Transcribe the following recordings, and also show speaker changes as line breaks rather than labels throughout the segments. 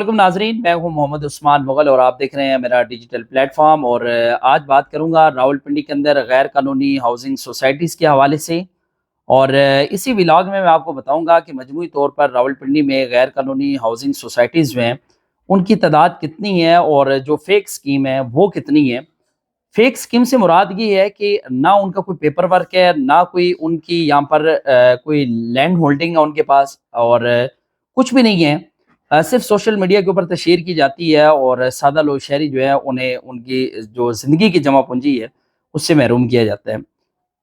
वालेकुम नाजरीन, मैं हूं मोहम्मद उस्मान मुगल और आप देख रहे हैं मेरा डिजिटल प्लेटफॉर्म। और आज बात करूंगा रावलपिंडी के अंदर गैर कानूनी हाउसिंग सोसाइटीज़ के हवाले से। और इसी व्लॉग में मैं आपको बताऊंगा कि मजमूई तौर पर रावलपिंडी में गैर कानूनी हाउसिंग सोसाइटीज़ जो हैं उनकी तादाद कितनी है और जो फेक स्कीम है वो कितनी है। फेक स्कीम से मुराद ये है कि ना उनका कोई पेपर वर्क है, ना कोई उनकी यहाँ पर कोई लैंड होल्डिंग है उनके पास, और कुछ भी नहीं है। सिर्फ सोशल मीडिया के ऊपर तशहीर की जाती है और सादा लोग शहरी जो है उन्हें उनकी जो ज़िंदगी की जमा पूंजी है उससे महरूम किया जाता है।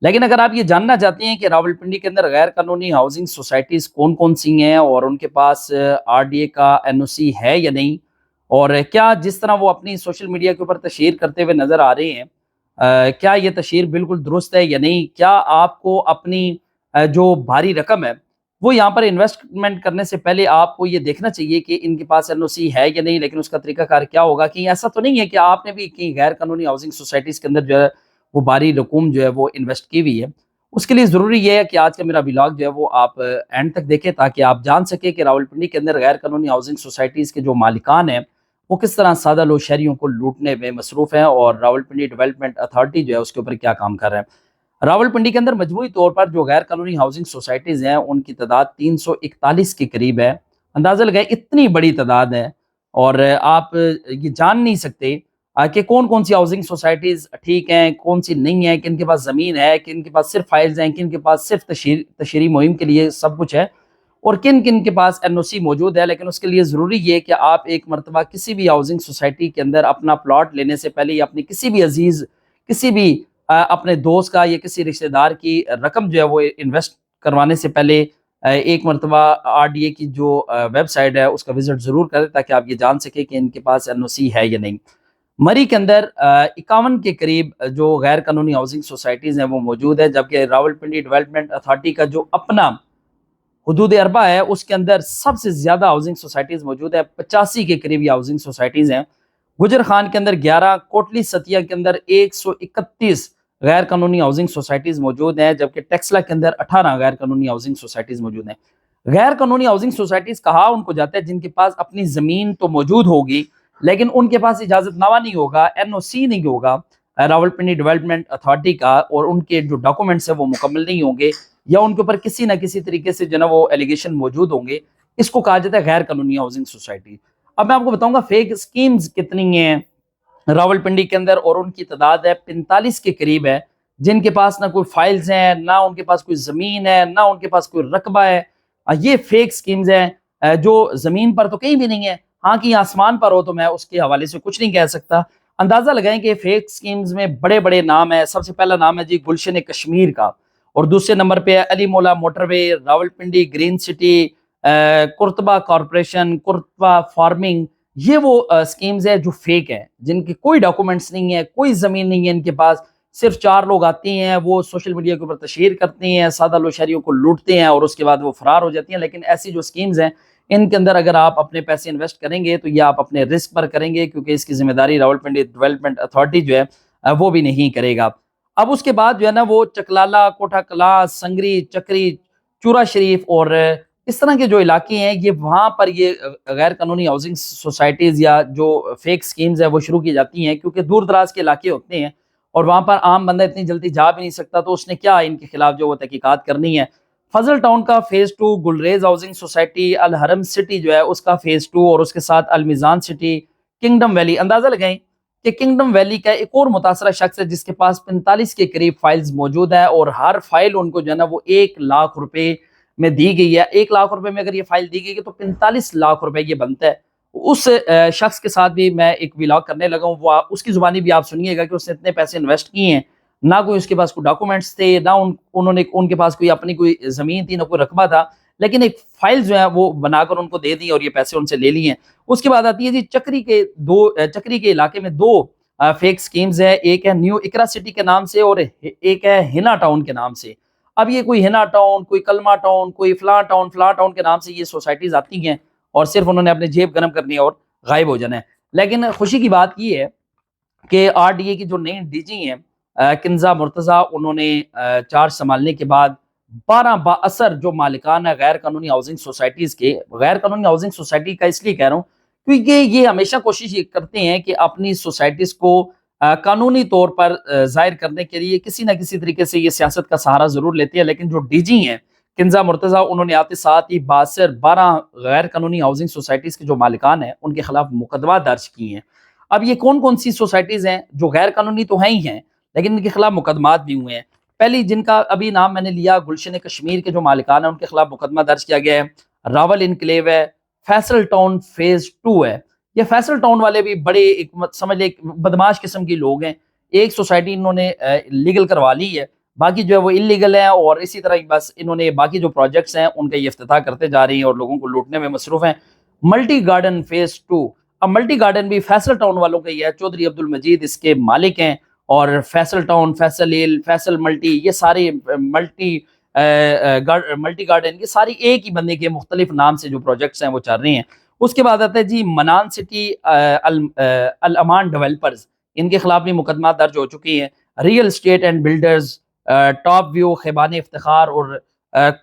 लेकिन अगर आप ये जानना चाहते हैं कि रावलपिंडी के अंदर गैर कानूनी हाउसिंग सोसाइटीज़ कौन-कौन सी हैं और उनके पास आरडीए का एनओसी है या नहीं, और क्या जिस तरह वो अपनी सोशल मीडिया के ऊपर तशहीर करते हुए नज़र आ रहे हैं, क्या ये तशहीर बिल्कुल दुरुस्त है या नहीं? क्या आपको अपनी जो भारी रकम है वो यहाँ पर इन्वेस्टमेंट करने से पहले आपको ये देखना चाहिए कि इनके पास एनओसी है या नहीं। लेकिन उसका तरीकाकार क्या होगा? कि ऐसा तो नहीं है कि आपने भी कहीं गैर कानूनी हाउसिंग सोसाइटीज़ के अंदर जो है वो भारी रकूम जो है वो इन्वेस्ट की हुई है। उसके लिए ज़रूरी ये है कि आज का मेरा व्लॉग जो है वो आप एंड तक देखें, ताकि आप जान सकें कि रावलपिंडी के अंदर गैर कानूनी हाउसिंग सोसाइटीज़ के जो मालिकान हैं वो किस तरह सादा लोग शहरियों को लूटने में मसरूफ़ हैं और रावलपिंडी डेवलपमेंट अथॉरिटी जो है उसके ऊपर क्या काम कर रहे हैं। रावलपिंडी के अंदर मजमूई तौर पर जो गैर कानूनी हाउसिंग सोसाइटीज़ हैं उनकी तादाद 341 के करीब है। अंदाज़ा लगाएं, इतनी बड़ी तादाद है। और आप ये जान नहीं सकते कि कौन कौन सी हाउसिंग सोसाइटीज़ ठीक हैं, कौन सी नहीं है, किन के पास ज़मीन है, किन के पास सिर्फ फाइल्स हैं, किन के पास सिर्फ तशहीरी मुहिम के लिए सब कुछ है, और किन किन के पास एनओसी मौजूद है। लेकिन उसके लिए ज़रूरी ये है कि आप एक मरतबा किसी भी हाउसिंग सोसाइटी के अंदर अपना प्लॉट लेने से पहले या अपने किसी भी अजीज़, किसी भी अपने दोस्त का या किसी रिश्तेदार की रकम जो है वो इन्वेस्ट करवाने से पहले एक मरतबा आरडीए की जो वेबसाइट है उसका विजिट ज़रूर करें, ताकि आप ये जान सकें कि इनके पास एनओसी है या नहीं। मरी के अंदर 51 के करीब जो गैर कानूनी हाउसिंग सोसाइटीज़ हैं वो मौजूद है, जबकि रावलपिंडी डेवलपमेंट अथॉरिटी का जो अपना हुदूद अरबा है उसके अंदर सबसे ज़्यादा हाउसिंग सोसाइटीज़ मौजूद है। 85 के करीब ये हाउसिंग सोसाइटीज़ हैं। गुजर खान के अंदर 11, कोटली सतिया के अंदर 131 गैर कानूनी हाउसिंग सोसाइटीज़ मौजूद हैं, जबकि टेक्सला के अंदर 18 गैर कानूनी हाउसिंग सोसाइटीज़ मौजूद हैं। गैर कानूनी हाउसिंग सोसाइटीज़ कहा उनको जाता है जिनके पास अपनी ज़मीन तो मौजूद होगी, लेकिन उनके पास इजाज़तनामा नहीं होगा, एनओसी नहीं होगा रावलपिंडी डेवलपमेंट अथॉरिटी का, और उनके जो डॉक्यूमेंट्स हैं वो मुकम्मल नहीं होंगे, या उनके ऊपर किसी ना किसी तरीके से जो ना वो एलिगेशन मौजूद होंगे। इसको कहा जाता है गैर कानूनी हाउसिंग सोसाइटी। अब मैं आपको बताऊंगा फेक स्कीम्स कितनी हैं रावलपिंडी के अंदर, और उनकी तादाद है 45 के करीब है, जिनके पास ना कोई फाइल्स हैं, ना उनके पास कोई ज़मीन है, ना उनके पास कोई रकबा है। ये फेक स्कीम्स हैं जो ज़मीन पर तो कहीं भी नहीं है। हाँ, कि आसमान पर हो तो मैं उसके हवाले से कुछ नहीं कह सकता। अंदाज़ा लगाएं कि फेक स्कीम्स में बड़े बड़े नाम है। सबसे पहला नाम है जी गुलशन कश्मीर का, और दूसरे नंबर पे है Ali Maula motorway, Rawalpindi green city, Qurtaba corporation, Qurtaba farming. ये वो स्कीम्स है जो फेक है, जिनके कोई डॉक्यूमेंट्स नहीं है, कोई ज़मीन नहीं है इनके पास। सिर्फ 4 लोग आते हैं, वो सोशल मीडिया के ऊपर तशहीर करते हैं, सादा लो शहरियों को लूटते हैं और उसके बाद वो फरार हो जाती हैं। लेकिन ऐसी जो स्कीम्स हैं इनके अंदर अगर आप अपने पैसे इन्वेस्ट करेंगे तो ये आप अपने रिस्क पर करेंगे, क्योंकि इसकी जिम्मेदारी रावलपिंडी डेवलपमेंट अथॉरिटी जो है वो भी नहीं करेगा। अब उसके बाद जो है ना वो चकलाला, कोठा कलां, संगरी, चक्री, चूरा शरीफ और इस तरह के जो इलाके हैं, ये वहाँ पर ये गैर कानूनी हाउसिंग सोसाइटीज़ या जो फेक स्कीम्स है वो शुरू की जाती हैं, क्योंकि दूर दराज के इलाके होते हैं और वहाँ पर आम बंदा इतनी जल्दी जा भी नहीं सकता, तो उसने क्या इनके खिलाफ जो वो तहकीकात करनी है। फजल टाउन का फेज़ 2, गुलरेज हाउसिंग सोसाइटी, अल हरम सिटी जो है उसका फेज़ 2, और उसके साथ अल मिज़ान सिटी, किंगडम वैली। अंदाज़ा लगाएं कि किंगडम वैली का एक और मुतासरा शख्स है जिसके पास 45 के करीब फाइल्स मौजूद है, और हर फाइल उनको जो है ना वो 1 लाख रुपए में दी गई है। 1 लाख रुपए में अगर ये फाइल दी गई है तो 45 लाख रुपए ये बनता है। उस शख्स के साथ भी मैं एक व्लॉग करने लगा हूँ, वो उसकी जुबानी भी आप सुनिएगा कि उसने इतने पैसे इन्वेस्ट किए हैं, ना कोई उसके पास कोई डॉक्यूमेंट्स थे, ना उन्होंने उनके पास कोई अपनी कोई ज़मीन थी, ना कोई रकबा था, लेकिन एक फाइल जो है वो बनाकर उनको दे दी और ये पैसे उनसे ले लिए हैं। उसके बाद आती है जी चक्री के इलाके में 2 फेक स्कीम्स है। एक है न्यू इकरा सिटी के नाम से और एक है हिना टाउन के नाम से। अब ये कोई हिना टाउन, कोई कलमा टाउन, कोई फलां टाउन के नाम से ये सोसाइटीज आती हैं और सिर्फ उन्होंने अपनी जेब गर्म करनी है और गायब हो जाना है। लेकिन खुशी की बात ये है कि आरडीए की जो नई डीजी हैं किन्जा मुर्तज़ा, उन्होंने चार्ज संभालने के बाद 12 बाअसर जो मालिकान है गैर कानूनी हाउसिंग सोसाइटीज़ के, गैर कानूनी हाउसिंग सोसाइटी का इसलिए कह रहा हूँ کیونکہ یہ ہمیشہ کوشش یہ کرتے ہیں کہ اپنی سوسائٹیز کو قانونی طور پر ظاہر کرنے کے لیے کسی نہ کسی طریقے سے یہ سیاست کا سہارا ضرور لیتے ہیں، لیکن جو ڈی جی ہیں کنزا مرتضیٰ، انہوں نے آتے ساتھ ہی 12 غیر قانونی ہاؤسنگ سوسائٹیز کے جو مالکان ہیں ان کے خلاف مقدمات درج کیے ہیں۔ اب یہ کون کون سی سوسائٹیز ہیں جو غیر قانونی تو ہیں ہی ہیں، لیکن ان کے خلاف مقدمات بھی ہوئے ہیں۔ پہلی جن کا ابھی نام میں نے لیا، گلشن کشمیر کے جو مالکان ہیں ان کے خلاف مقدمہ درج کیا گیا ہے، راول انکلیو ہے، فیصل ٹاؤن فیز 2 ہے۔ یہ فیصل ٹاؤن والے بھی بڑے سمجھ لیں بدماش قسم کے لوگ ہیں، ایک سوسائٹی انہوں نے لیگل کروا لی ہے، باقی جو ہے وہ انلیگل ہے، اور اسی طرح بس انہوں نے باقی جو پروجیکٹس ہیں ان کا یہ افتتاح کرتے جا رہی ہیں اور لوگوں کو لوٹنے میں مصروف ہیں۔ ملٹی گارڈن فیز 2، اب ملٹی گارڈن بھی فیصل ٹاؤن والوں کا ہی ہے، چودھری عبد المجید اس کے مالک ہیں، اور فیصل ٹاؤن، فیصل ہل، فیصل ملٹی، یہ سارے ملٹی گارڈن، یہ ساری ایک ہی بندے کے مختلف نام سے جو پروجیکٹس ہیں وہ چل رہے ہیں۔ اس کے بعد آتا ہے جی منان سٹی الامان ڈیولپرز، ان کے خلاف بھی مقدمات درج ہو چکی ہیں۔ Real estate and builders, top view, Khayaban Iftikhar اور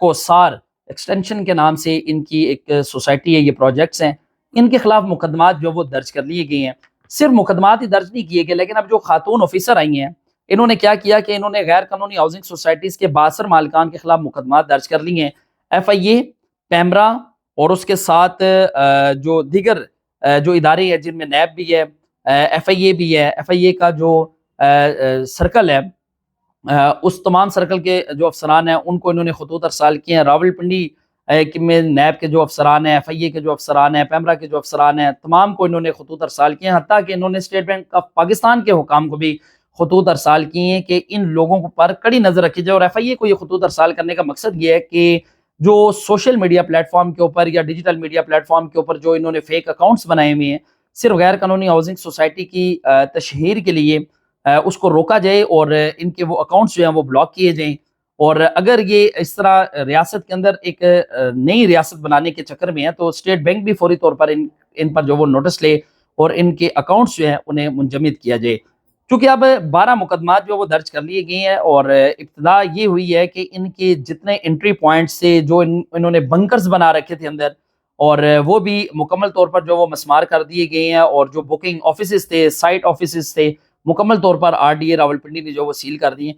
کوسار ایکسٹینشن کے نام سے ان کی ایک سوسائٹی ہے، یہ پروجیکٹس ہیں، ان کے خلاف مقدمات جو وہ درج کر لیے گئے ہیں۔ صرف مقدمات ہی درج نہیں کیے گئے، لیکن اب جو خاتون آفیسر آئی ہیں انہوں نے کیا کیا کہ انہوں نے غیر قانونی ہاؤسنگ سوسائٹیز کے 62 مالکان کے خلاف مقدمات درج کر لیے ہیں۔ ایف آئی اے، پیمرا، اور اس کے ساتھ جو دیگر جو ادارے ہیں جن میں نیب بھی ہے، ایف آئی اے بھی ہے، ایف آئی اے کا جو سرکل ہے، اس تمام سرکل کے جو افسران ہیں ان کو انہوں نے خطوط ارسال کیے ہیں۔ راول پنڈی میں نیب کے جو افسران ہیں، ایف آئی اے کے جو افسران ہیں، پیمرا کے جو افسران ہیں، تمام کو انہوں نے خطوط ارسال کیے ہیں، حتیٰ کہ انہوں نے اسٹیٹ بینک آف پاکستان کے حکام کو بھی خطوط ارسال کیے ہیں کہ ان لوگوں پر کڑی نظر رکھی جائے۔ اور ایف آئی اے کو یہ خطوط ارسال کرنے کا مقصد یہ ہے کہ جو سوشل میڈیا پلیٹ فارم کے اوپر یا ڈیجیٹل میڈیا پلیٹ فارم کے اوپر جو انہوں نے فیک اکاؤنٹس بنائے ہوئے ہیں صرف غیر قانونی ہاؤسنگ سوسائٹی کی تشہیر کے لیے، اس کو روکا جائے اور ان کے وہ اکاؤنٹس جو ہیں وہ بلاک کیے جائیں۔ اور اگر یہ اس طرح ریاست کے اندر ایک نئی ریاست بنانے کے چکر میں ہے تو اسٹیٹ بینک بھی فوری طور پر ان پر جو وہ نوٹس لے اور ان کے اکاؤنٹس جو ہیں انہیں منجمد کیا جائے۔ چونکہ اب 12 مقدمات جو وہ درج کر لیے گئے ہیں، اور ابتدا یہ ہوئی ہے کہ ان کے جتنے انٹری پوائنٹس سے جو انہوں نے بنکرز بنا رکھے تھے اندر، اور وہ بھی مکمل طور پر جو وہ مسمار کر دیے گئے ہیں، اور جو بکنگ آفیسز تھے، سائٹ آفیسز تھے، مکمل طور پر آر ڈی اے راولپنڈی نے جو وہ سیل کر دی ہیں۔